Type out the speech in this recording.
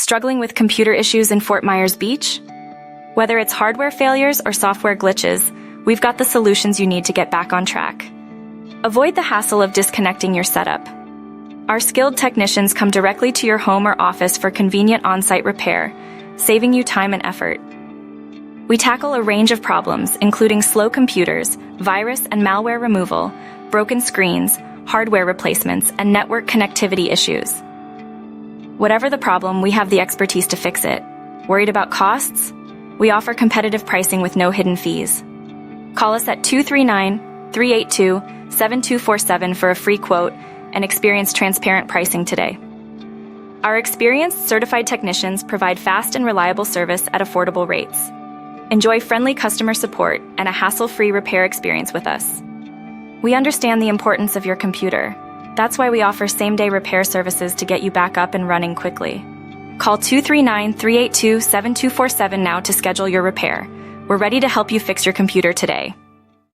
Struggling with computer issues in Fort Myers Beach? Whether it's hardware failures or software glitches, we've got the solutions you need to get back on track. Avoid the hassle of disconnecting your setup. Our skilled technicians come directly to your home or office for convenient on-site repair, saving you time and effort. We tackle a range of problems, including slow computers, virus and malware removal, broken screens, hardware replacements, and network connectivity issues. Whatever the problem, we have the expertise to fix it. Worried about costs? We offer competitive pricing with no hidden fees. Call us at 239-382-7247 for a free quote and experience transparent pricing today. Our experienced, certified technicians provide fast and reliable service at affordable rates. Enjoy friendly customer support and a hassle-free repair experience with us. We understand the importance of your computer. That's why we offer same-day repair services to get you back up and running quickly. Call 239-382-7247 now to schedule your repair. We're ready to help you fix your computer today.